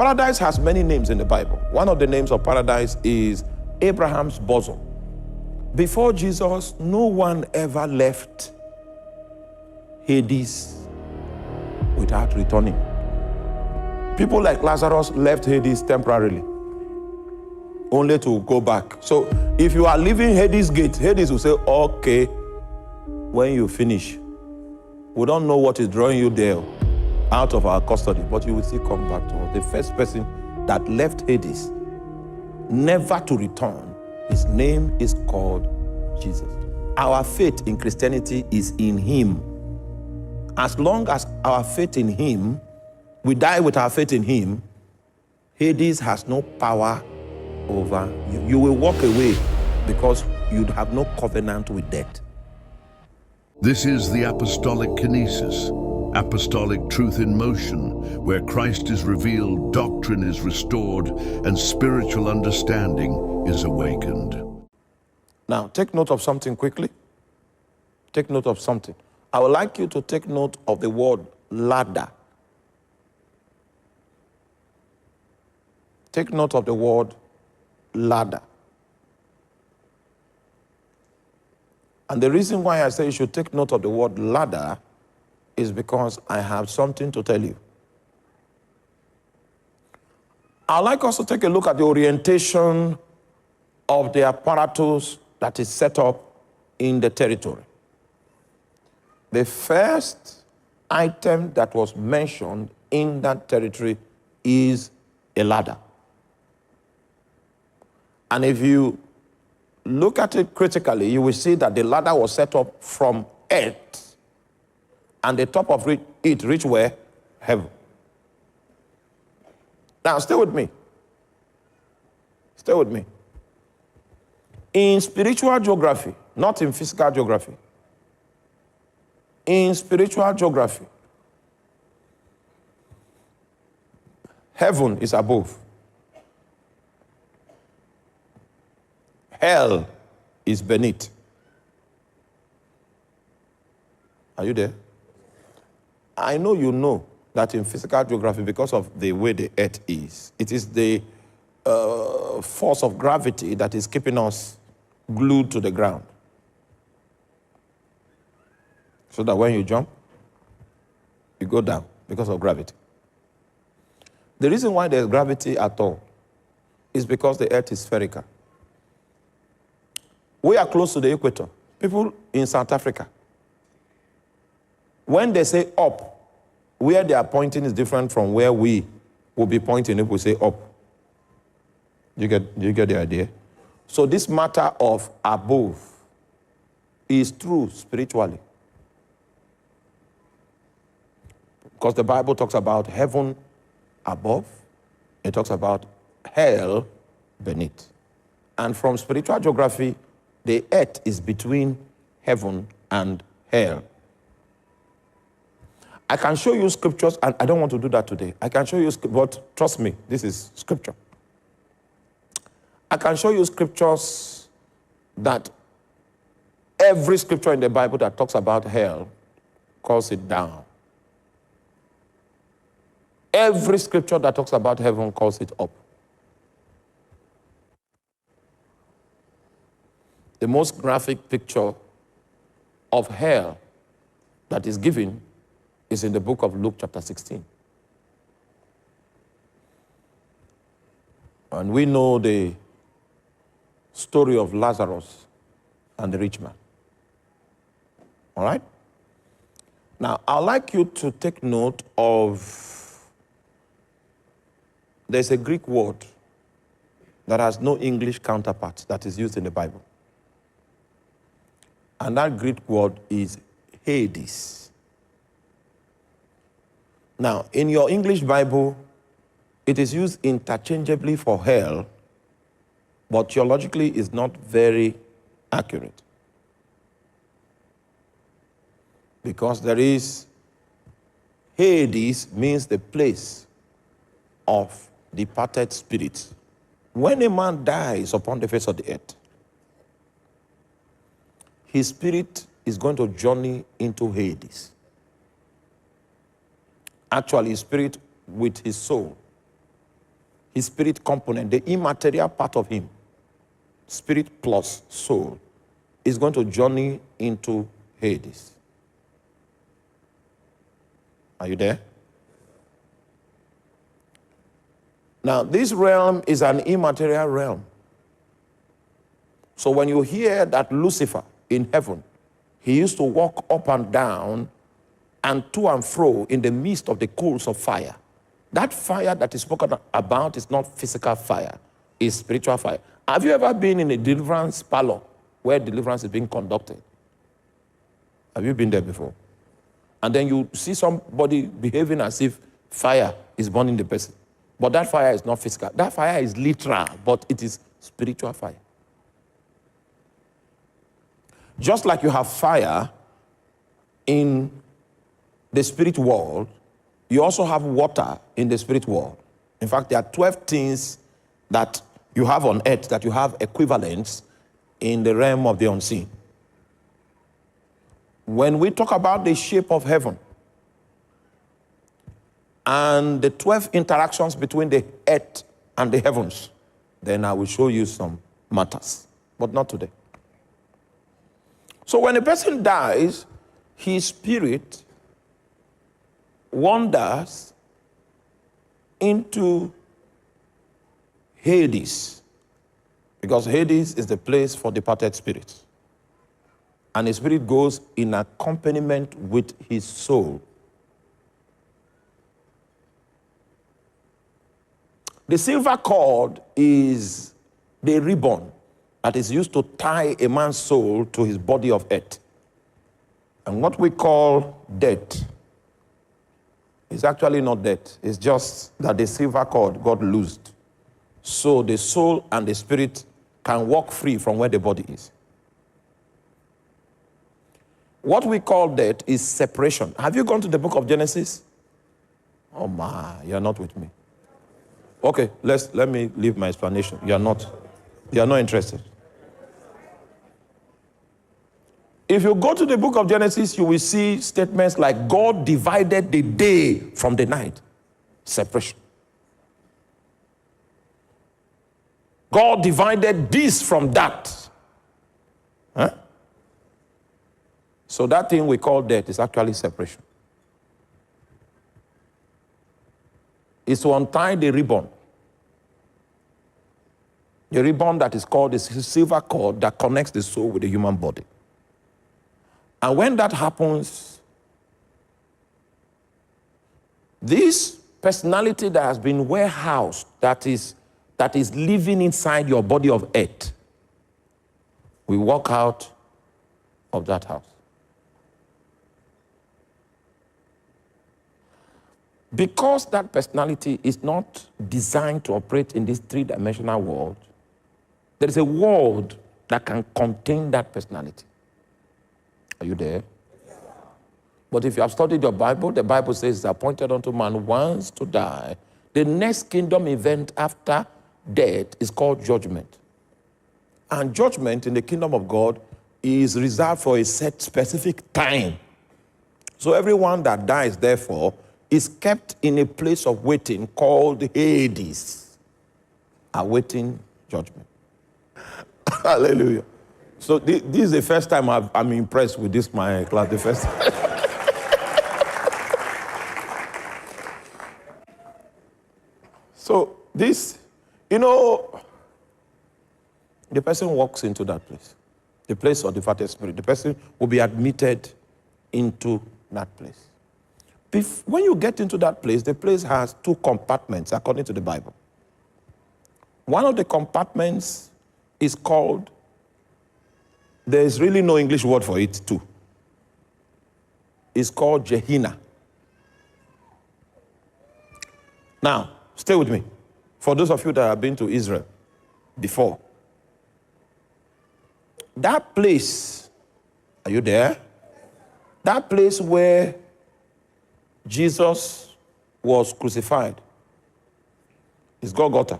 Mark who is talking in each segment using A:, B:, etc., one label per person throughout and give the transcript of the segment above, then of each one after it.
A: Paradise has many names in the Bible. One of the names of paradise is Abraham's bosom. Before Jesus, no one ever left Hades without returning. People like Lazarus left Hades temporarily, only to go back. So if you are leaving Hades gate, Hades will say, okay, when you finish. We don't know what is drawing you there out of our custody, but you will still come back to us. The first person that left Hades, never to return, his name is called Jesus. Our faith in Christianity is in him. As long as our faith in him, we die with our faith in him, Hades has no power over you. You will walk away because you have no covenant with death.
B: This is the Apostolic Kinesis, apostolic truth in motion, where Christ is revealed, doctrine is restored, and spiritual understanding is awakened.
A: Now, take note of something quickly. Take note of something. I would like you to take note of the word ladder. Take note of the word ladder. And the reason why I say you should take note of the word ladder is because I have something to tell you. I'd like us to take a look at the orientation of the apparatus that is set up in the territory. The first item that was mentioned in that territory is a ladder. And if you look at it critically, you will see that the ladder was set up from earth, and the top of it reached where? Heaven. Now, stay with me. Stay with me. In spiritual geography, not in physical geography, in spiritual geography, heaven is above. Hell is beneath. Are you there? I know you know that in physical geography, because of the way the earth is, it is the force of gravity that is keeping us glued to the ground. So that when you jump, you go down because of gravity. The reason why there's gravity at all is because the earth is spherical. We are close to the equator. People in South Africa, when they say up, where they are pointing is different from where we will be pointing if we say up. Do you get the idea? So this matter of above is true spiritually. Because the Bible talks about heaven above, it talks about hell beneath. And from spiritual geography, the earth is between heaven and hell. I can show you scriptures, and I don't want to do that today. I can show you, but trust me, this is scripture. I can show you scriptures that every scripture in the Bible that talks about hell calls it down. Every scripture that talks about heaven calls it up. The most graphic picture of hell that is given is in the book of Luke chapter 16. And we know the story of Lazarus and the rich man. All right? Now, I'd like you to take note of, there's a Greek word that has no English counterpart that is used in the Bible. And that Greek word is Hades. Now, in your English Bible, it is used interchangeably for hell, but theologically is not very accurate. Because there is, Hades means the place of departed spirits. When a man dies upon the face of the earth, his spirit is going to journey into Hades. Actually, his spirit with his soul his spirit component, the immaterial part of him, spirit plus soul, is going to journey into Hades. Are you there? Now, this realm is an immaterial realm. So when you hear that Lucifer in heaven, he used to walk up and down and to and fro in the midst of the coals of fire. That fire that is spoken about is not physical fire, it's spiritual fire. Have you ever been in a deliverance parlor where deliverance is being conducted? Have you been there before? And then you see somebody behaving as if fire is burning the person. But that fire is not physical. That fire is literal, but it is spiritual fire. Just like you have fire in the spirit world, you also have water in the spirit world. In fact, there are 12 things that you have on earth that you have equivalents in the realm of the unseen. When we talk about the shape of heaven and the 12 interactions between the earth and the heavens, then I will show you some matters, but not today. So when a person dies, his spirit wanders into Hades, because Hades is the place for departed spirits. And his spirit goes in accompaniment with his soul. The silver cord is the ribbon that is used to tie a man's soul to his body of earth. And what we call death is actually not death. It's just that the silver cord got loosed. So the soul and the spirit can walk free from where the body is. What we call death is separation. Have you gone to the book of Genesis? Oh my, you're not with me. Okay, let me leave my explanation. You're not interested. If you go to the book of Genesis, you will see statements like God divided the day from the night. Separation. God divided this from that. Huh? So that thing we call death is actually separation. Is to untie the ribbon. The ribbon that is called the silver cord that connects the soul with the human body. And when that happens, this personality that has been warehoused, that is living inside your body of earth, will walk out of that house. Because that personality is not designed to operate in this three-dimensional world, there is a world that can contain that personality. Are you there? But if you have studied your Bible, the Bible says it's appointed unto man once to die. The next kingdom event after death is called judgment. And judgment in the kingdom of God is reserved for a set specific time. So everyone that dies, therefore, is kept in a place of waiting called Hades, awaiting judgment. Hallelujah. So this is the first time I'm impressed with this, my class, the first time. So this, the person walks into that place, the place of the departed spirit. The person will be admitted into that place. When you get into that place, the place has two compartments, according to the Bible. One of the compartments is called, there is really no English word for it too. It's called Gehenna. Now, stay with me. For those of you that have been to Israel before, that place, are you there? That place where Jesus was crucified is Golgotha.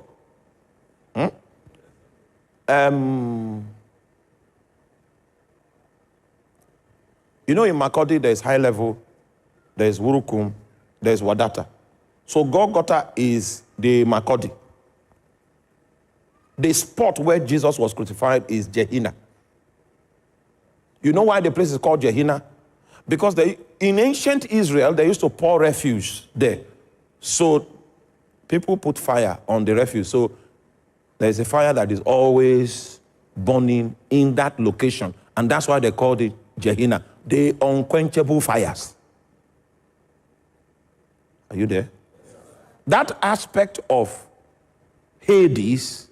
A: In Makodi, there's high level, there's Wurukum, there's Wadata. So Golgotha is the Makodi. the spot where Jesus was crucified is Gehenna. You know why the place is called Gehenna? Because in ancient Israel, they used to pour refuse there. So people put fire on the refuse. So there's a fire that is always burning in that location. And that's why they called it Gehenna. The unquenchable fires. Are you there? That aspect of Hades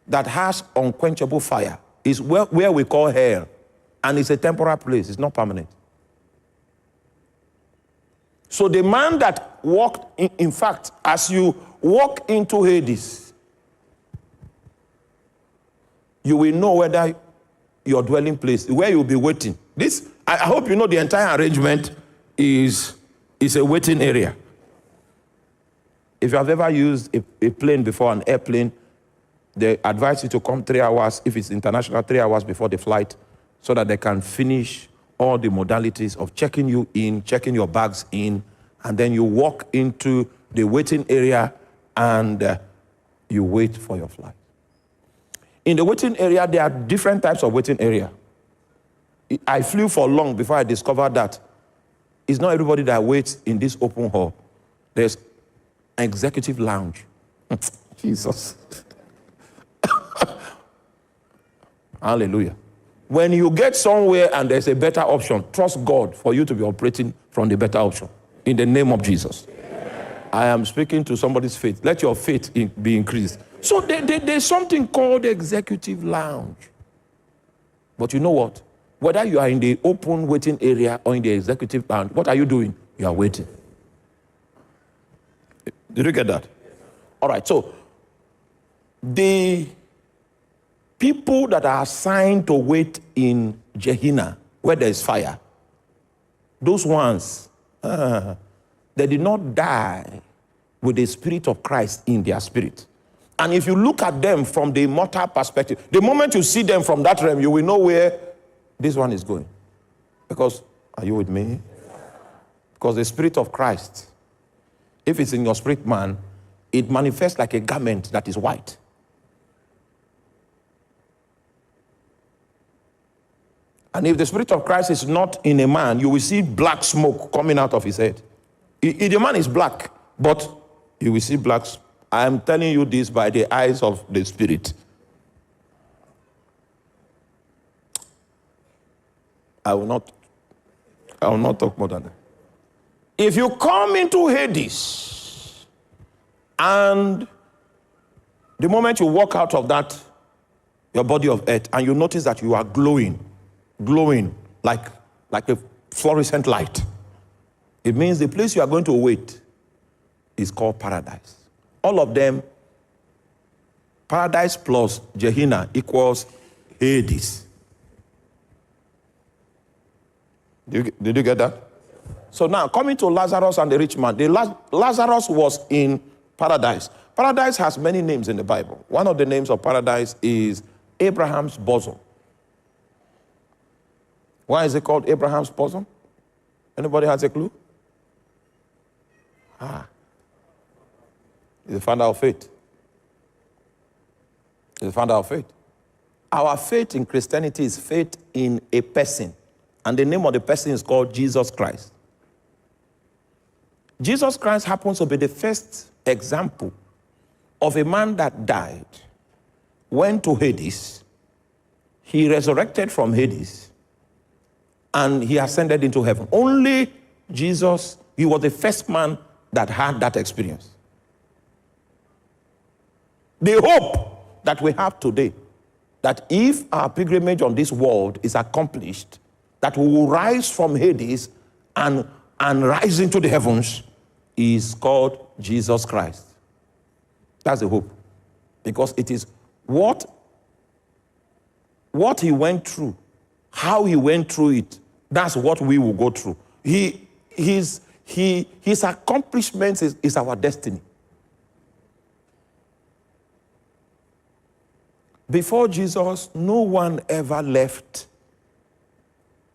A: that has unquenchable fire is where we call hell. And it's a temporal place. It's not permanent. So the man that walked, in fact, as you walk into Hades, you will know whether your dwelling place, where you'll be waiting. This, I hope you know the entire arrangement is a waiting area. If you have ever used a plane before, an airplane, they advise you to come 3 hours, if it's international, 3 hours before the flight, so that they can finish all the modalities of checking you in, checking your bags in, and then you walk into the waiting area and you wait for your flight. In the waiting area, there are different types of waiting area. I flew for long before I discovered that it's not everybody that waits in this open hall. There's an executive lounge. Jesus. Hallelujah. When you get somewhere and there's a better option, trust God for you to be operating from the better option. In the name of Jesus. Amen. I am speaking to somebody's faith. Let your faith be increased. So there's something called the executive lounge. But you know what? Whether you are in the open waiting area or in the executive lounge, what are you doing? You are waiting. Did you get that? All right, so the people that are assigned to wait in Gehenna, where there is fire, those ones, they did not die with the Spirit of Christ in their spirit. And if you look at them from the mortal perspective, the moment you see them from that realm, you will know where this one is going. Because, are you with me? Because the Spirit of Christ, if it's in your spirit man, it manifests like a garment that is white. And if the Spirit of Christ is not in a man, you will see black smoke coming out of his head. If the man is black, but you will see black smoke. I am telling you this by the eyes of the Spirit. I will not talk more than that. If you come into Hades, and the moment you walk out of that, your body of earth, and you notice that you are glowing like a fluorescent light, it means the place you are going to wait is called paradise. All of them, paradise plus Gehenna equals Hades. Did you get that? So now, coming to Lazarus and the rich man, Lazarus was in paradise. Paradise has many names in the Bible. One of the names of paradise is Abraham's bosom. Why is it called Abraham's bosom? Anybody has a clue? He's the founder of faith. He's the founder of faith. Our faith in Christianity is faith in a person. And the name of the person is called Jesus Christ. Jesus Christ happens to be the first example of a man that died, went to Hades, he resurrected from Hades, and he ascended into heaven. Only Jesus, he was the first man that had that experience. The hope that we have today, that if our pilgrimage on this world is accomplished, that we will rise from Hades and rise into the heavens, is called Jesus Christ. That's the hope. Because it is what he went through, how he went through it, that's what we will go through. His accomplishments is our destiny. Before Jesus, no one ever left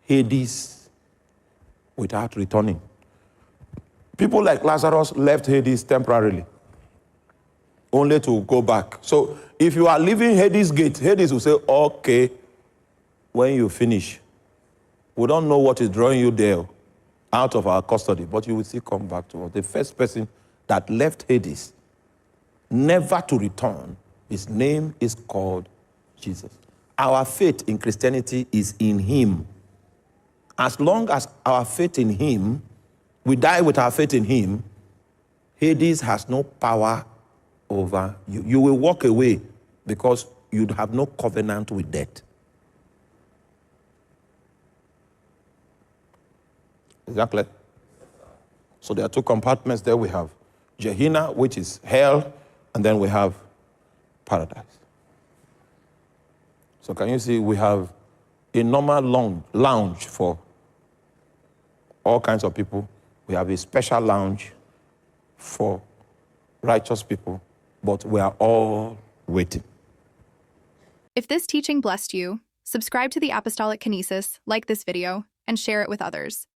A: Hades without returning. People like Lazarus left Hades temporarily. only to go back. So if you are leaving Hades gate, Hades will say, okay, when you finish. We don't know what is drawing you there out of our custody, but you will still come back to us. The first person that left Hades, never to return, his name is called Jesus. Our faith in Christianity is in him. As long as our faith in him, we die with our faith in him, Hades has no power over you. You will walk away because you have no covenant with death. Exactly. So there are two compartments there. We have Gehenna, which is hell, and then we have paradise. So can you see, we have a normal lounge for all kinds of people. We have a special lounge for righteous people, but we are all waiting.
C: If this teaching blessed you, subscribe to the Apostolic Kinesis, like this video, and share it with others.